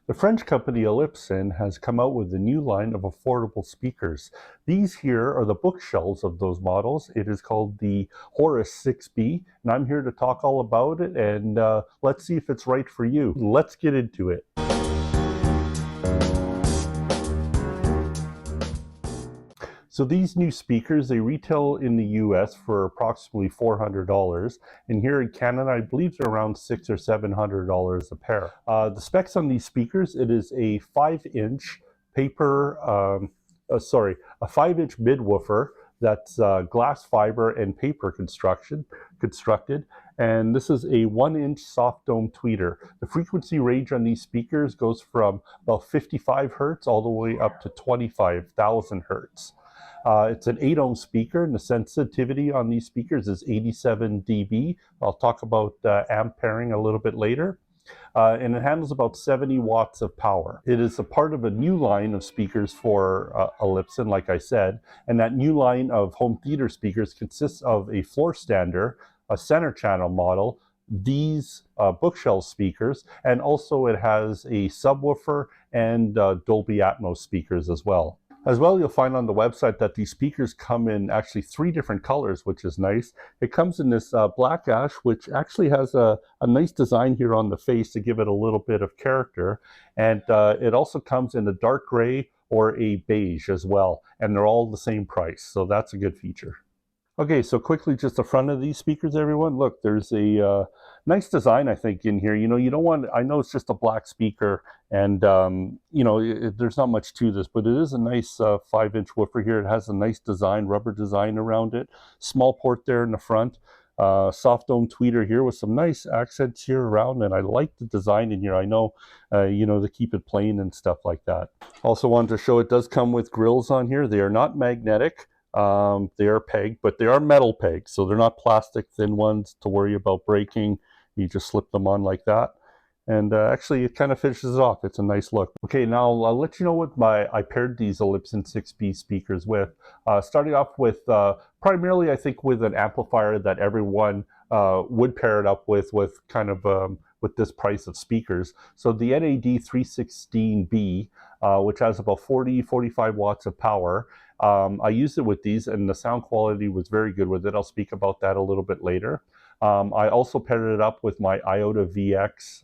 The French company Elipson has come out with a new line of affordable speakers. These here are the bookshelves of those models. It is called the Horus 6B, and I'm here to talk all about it, and let's see if it's right for you. Let's get into it. So these new speakers, they retail in the US for approximately $400, and here in Canada, I believe they're around $600 or $700 a pair. The specs on these speakers, it is a 5-inch paper, a 5-inch midwoofer that's glass fiber and paper constructed, and this is a 1-inch soft dome tweeter. The frequency range on these speakers goes from about 55 hertz all the way up to 25,000 hertz. It's an 8-ohm speaker, and the sensitivity on these speakers is 87 dB. I'll talk about amp pairing a little bit later. And it handles about 70 watts of power. It is a part of a new line of speakers for Elipson, like I said, and that new line of home theater speakers consists of a floor stander, a center channel model, these bookshelf speakers, and also it has a subwoofer and Dolby Atmos speakers as well. As well, you'll find on the website that these speakers come in actually 3 different colors, which is nice. It comes in this black ash, which actually has a nice design here on the face to give it a little bit of character. And it also comes in a dark gray or a beige as well. And they're all the same price, so that's a good feature. Okay, so quickly, just the front of these speakers, everyone. Look, there's a nice design, I think, in here. You know, you don't want, I know it's just a black speaker, and, you know, there's not much to this, but it is a nice 5-inch woofer here. It has a nice design, rubber design around it. Small port there in the front. Soft dome tweeter here with some nice accents here around, and I like the design in here. I know, you know, to keep it plain and stuff like that. Also wanted to show it does come with grills on here. They are not magnetic. They are pegged, but they are metal pegs, so they're not plastic thin ones to worry about breaking. You just slip them on like that, and actually it kind of finishes it off. It's a nice look. Okay, now I'll let you know what I paired these Elipson 6B speakers with. Starting off with primarily, I think, with an amplifier that everyone would pair it up with kind of with this price of speakers. So the NAD 316B, which has about 45 watts of power. I used it with these, and the sound quality was very good with it. I'll speak about that a little bit later. I also paired it up with my Iota VX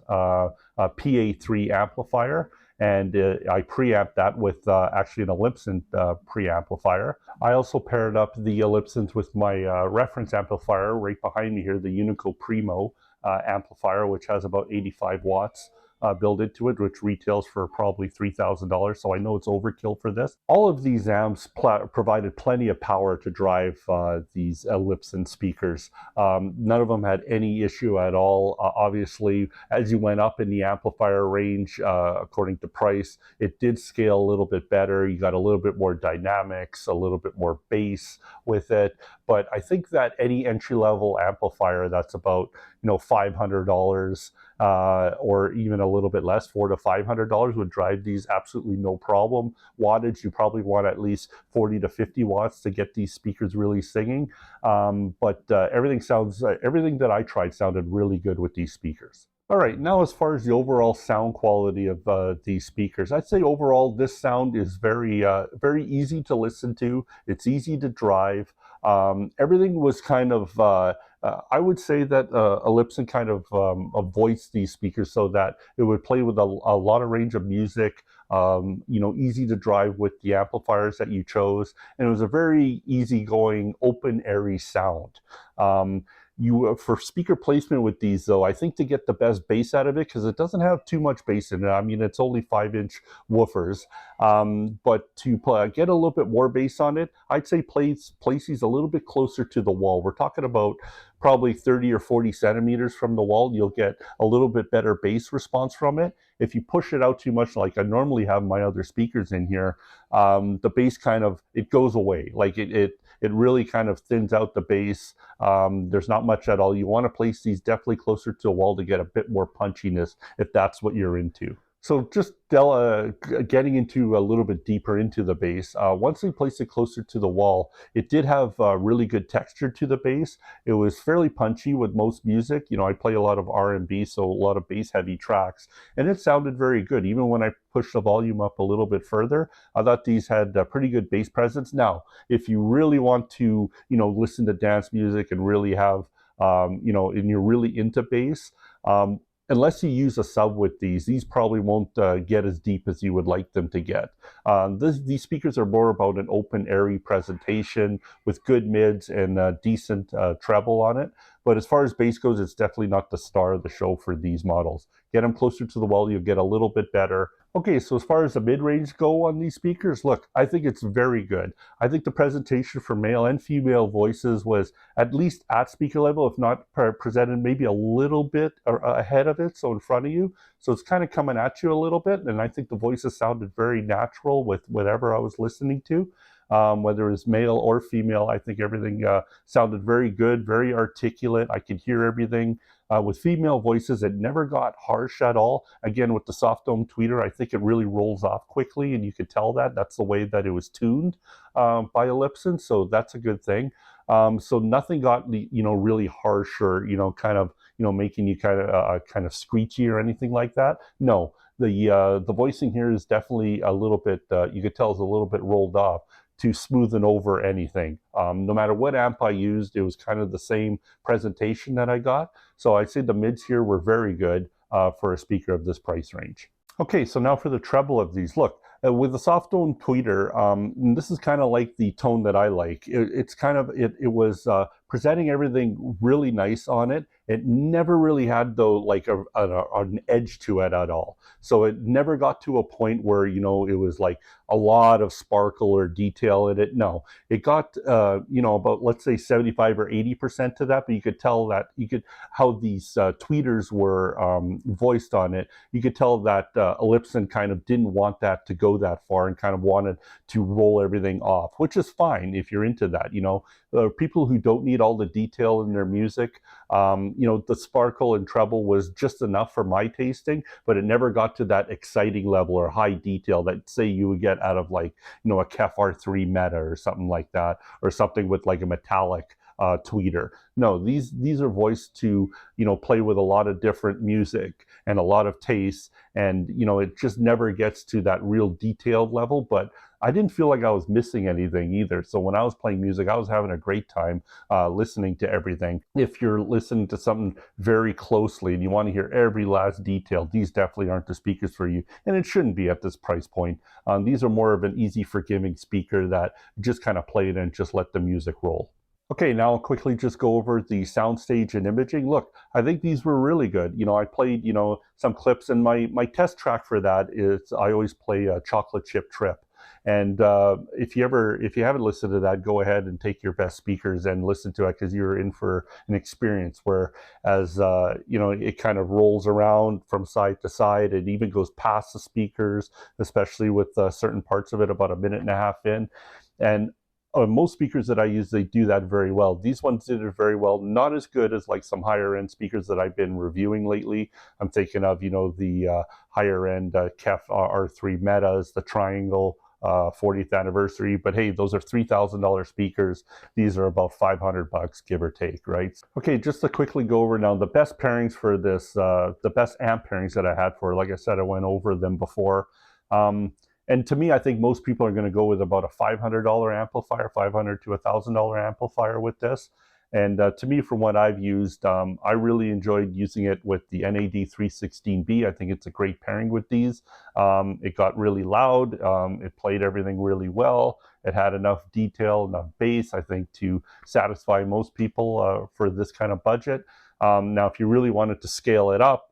PA3 amplifier, and I preamped that with actually an Elipson preamplifier. I also paired up the Elipsons with my reference amplifier right behind me here, the Unico Primo amplifier, which has about 85 watts. Built into it, which retails for probably $3,000, so I know it's overkill for this. All of these amps provided plenty of power to drive these Elipson speakers. None of them had any issue at all. Obviously, as you went up in the amplifier range, according to price, it did scale a little bit better. You got a little bit more dynamics, a little bit more bass with it. But I think that any entry-level amplifier that's about, you know, $500 or even a little bit less, $400 to $500, would drive these absolutely no problem. Wattage, you probably want at least 40 to 50 watts to get these speakers really singing. But everything that I tried sounded really good with these speakers. All right, now as far as the overall sound quality of these speakers, I'd say overall this sound is very easy to listen to. It's easy to drive. Everything was kind of, I would say that Elipson kind of voiced these speakers so that it would play with a lot of range of music, you know, easy to drive with the amplifiers that you chose, and it was a very easygoing, open, airy sound. For speaker placement with these, though, I think to get the best bass out of it, because it doesn't have too much bass in it. I mean, it's only 5-inch woofers, but to get a little bit more bass on it, I'd say place these a little bit closer to the wall. We're talking about probably 30 or 40 centimeters from the wall. You'll get a little bit better bass response from it. If you push it out too much, like I normally have my other speakers in here, the bass kind of, it goes away. Like it really kind of thins out the bass. There's not much at all. You want to place these definitely closer to a wall to get a bit more punchiness if that's what you're into. So just getting into a little bit deeper into the bass, once we placed it closer to the wall, it did have really good texture to the bass. It was fairly punchy with most music. You know, I play a lot of R&B, so a lot of bass heavy tracks, and it sounded very good. Even when I pushed the volume up a little bit further, I thought these had a pretty good bass presence. Now, if you really want to, you know, listen to dance music and really have, you know, and you're really into bass, unless you use a sub with these probably won't get as deep as you would like them to get. These speakers are more about an open, airy presentation with good mids and decent treble on it. But as far as bass goes, it's definitely not the star of the show for these models. Get them closer to the wall, you'll get a little bit better. Okay, so as far as the mid-range go on these speakers, look, I think it's very good. I think the presentation for male and female voices was at least at speaker level, if not presented maybe a little bit ahead of it, so in front of you. So it's kind of coming at you a little bit, and I think the voices sounded very natural with whatever I was listening to. Whether it's male or female, I think everything sounded very good, very articulate. I could hear everything. With female voices, it never got harsh at all. Again, with the soft dome tweeter, I think it really rolls off quickly, and you could tell that. That's the way that it was tuned by Elipson, so that's a good thing. So nothing got, you know, really harsh or, you know, kind of, you know, making you kind of screechy or anything like that. No, the voicing here is definitely a little bit, you could tell it's a little bit rolled off to smoothen over anything. No matter what amp I used, it was kind of the same presentation that I got. So I'd say the mids here were very good for a speaker of this price range. Okay, so now for the treble of these. Look, with the soft tone tweeter, this is kind of like the tone that I like. It was presenting everything really nice on it. It never really had though like an edge to it at all. So it never got to a point where, you know, it was like a lot of sparkle or detail in it. No, it got you know, about, let's say 75 or 80% to that, but you could tell that how these tweeters were voiced on it. You could tell that Elipson kind of didn't want that to go that far and kind of wanted to roll everything off, which is fine if you're into that. You know, people who don't need all the detail in their music, you know, the sparkle and treble was just enough for my tasting, but it never got to that exciting level or high detail that, say, you would get out of, like, you know, a Kef R3 Meta or something like that, or something with like a metallic tweeter. No, these are voiced to, you know, play with a lot of different music and a lot of tastes, and, you know, it just never gets to that real detailed level. But I didn't feel like I was missing anything either. So when I was playing music, I was having a great time listening to everything. If you're listening to something very closely and you want to hear every last detail, these definitely aren't the speakers for you, and it shouldn't be at this price point. These are more of an easy, forgiving speaker that just kind of play it and just let the music roll. Okay, now I'll quickly just go over the soundstage and imaging. Look, I think these were really good. You know, I played, you know, some clips, and my test track for that is I always play a Chocolate Chip Trip. And if you haven't listened to that, go ahead and take your best speakers and listen to it, because you're in for an experience where, as you know, it kind of rolls around from side to side. It even goes past the speakers, especially with certain parts of it about a minute and a half in. And most speakers that I use, they do that very well. These ones did it very well. Not as good as like some higher end speakers that I've been reviewing lately. I'm thinking of, you know, the higher end Kef R3 Metas, the Triangle 40th anniversary. But hey, those are $3,000 speakers. These are about $500, give or take, right? Okay, just to quickly go over now the best pairings for this, the best amp pairings that I had for, like I said, I went over them before. And to me, I think most people are going to go with about a $500 amplifier, $500 to $1,000 amplifier with this. And to me, from what I've used, I really enjoyed using it with the NAD316B. I think it's a great pairing with these. It got really loud. It played everything really well. It had enough detail, enough bass, I think, to satisfy most people for this kind of budget. Now, if you really wanted to scale it up,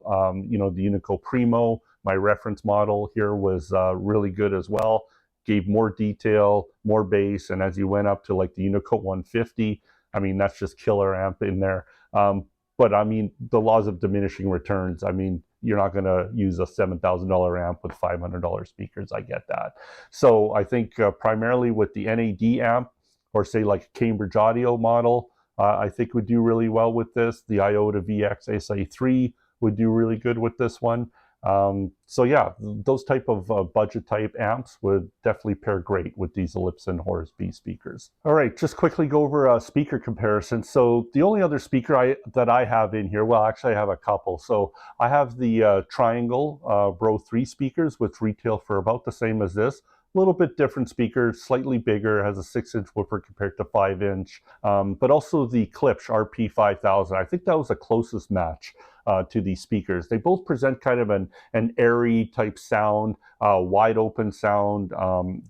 you know, the Unico Primo, my reference model here, was really good as well. Gave more detail, more bass, and as you went up to like the Unico 150, I mean, that's just killer amp in there. But I mean, the laws of diminishing returns, I mean, you're not going to use a $7,000 amp with $500 speakers. I get that. So I think primarily with the NAD amp, or say like a Cambridge Audio model, I think would do really well with this. The Iota VX SA3 would do really good with this one. So yeah, those type of budget type amps would definitely pair great with these Elipson Horus B speakers. All right, just quickly go over a speaker comparison. So the only other speaker that I have in here, well, actually I have a couple. So I have the Triangle Bro 3 speakers, which retail for about the same as this. A little bit different speaker, slightly bigger, has a 6-inch woofer compared to 5-inch, but also the Klipsch RP5000. I think that was the closest match to these speakers. They both present kind of an airy type sound, wide open sound.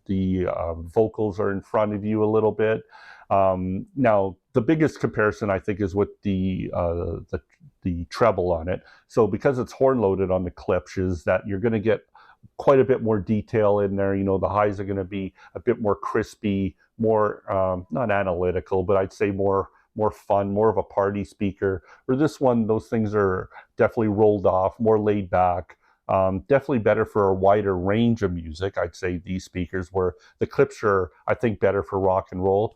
The vocals are in front of you a little bit. Now, the biggest comparison I think is with the treble on it. So because it's horn loaded on the Klipsch, is that you're going to get quite a bit more detail in there. You know, the highs are going to be a bit more crispy, more not analytical, but I'd say more fun, more of a party speaker. For this one, those things are definitely rolled off, more laid back. Definitely better for a wider range of music. I'd say these speakers, where the Klipsch are, I think, better for rock and roll.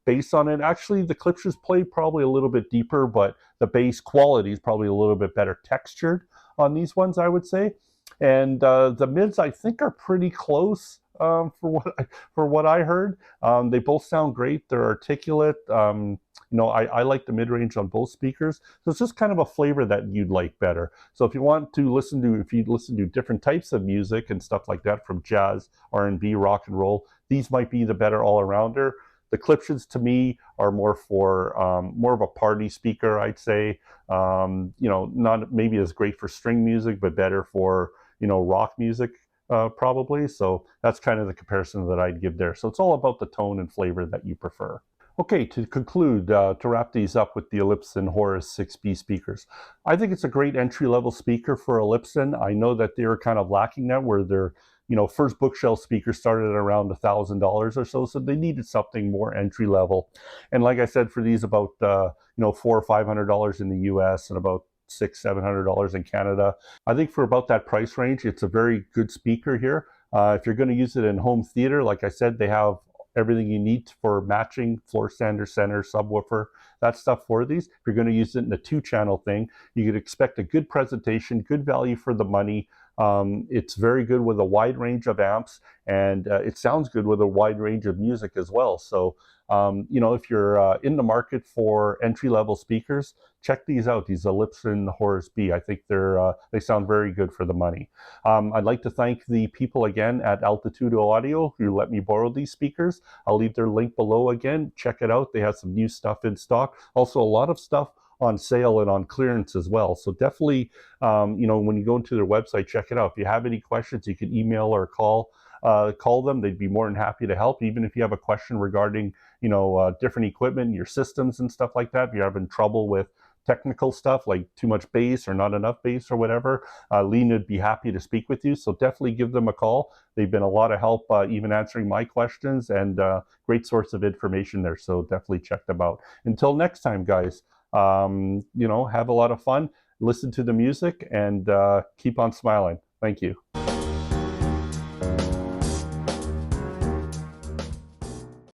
Bass on it, actually, the Klipsch's play probably a little bit deeper, but the bass quality is probably a little bit better textured on these ones, I would say. And the mids, I think, are pretty close for what I heard. They both sound great. They're articulate. You know, I like the mid-range on both speakers. So it's just kind of a flavor that you'd like better. So if you want to listen to, if you listen to different types of music and stuff like that, from jazz, R&B, rock and roll, these might be the better all-arounder. The Klipsch's to me are more for more of a party speaker, I'd say. You know, not maybe as great for string music, but better for, you know, rock music probably. So that's kind of the comparison that I'd give there. So it's all about the tone and flavor that you prefer. Okay, to conclude, to wrap these up with the Elipson Horus 6B speakers, I think it's a great entry-level speaker for Elipson. I know that they were kind of lacking that, where their, you know, first bookshelf speaker started at around $1,000 or so, so they needed something more entry-level. And like I said, for these, about you know, $400 or $500 in the US and about $600-700 in Canada. I think for about that price range, it's a very good speaker here. If you're going to use it in home theater, like I said, they have everything you need for matching floor stander, center, subwoofer, that stuff for these. If you're going to use it in a 2-channel thing, you could expect a good presentation, good value for the money. It's very good with a wide range of amps, and it sounds good with a wide range of music as well. So, you know, if you're in the market for entry-level speakers, check these out, these Elipson Horus B. I think they sound very good for the money. I'd like to thank the people again at Altitudo Audio who let me borrow these speakers. I'll leave their link below again. Check it out. They have some new stuff in stock. Also, a lot of stuff on sale and on clearance as well. So definitely, you know, when you go into their website, check it out. If you have any questions, you can email or call them. They'd be more than happy to help. Even if you have a question regarding, you know, different equipment, your systems and stuff like that, if you're having trouble with technical stuff like too much bass or not enough bass or whatever, Lean would be happy to speak with you. So definitely give them a call. They've been a lot of help, even answering my questions, and great source of information there. So definitely check them out. Until next time, guys, you know, have a lot of fun, listen to the music, and keep on smiling. Thank you.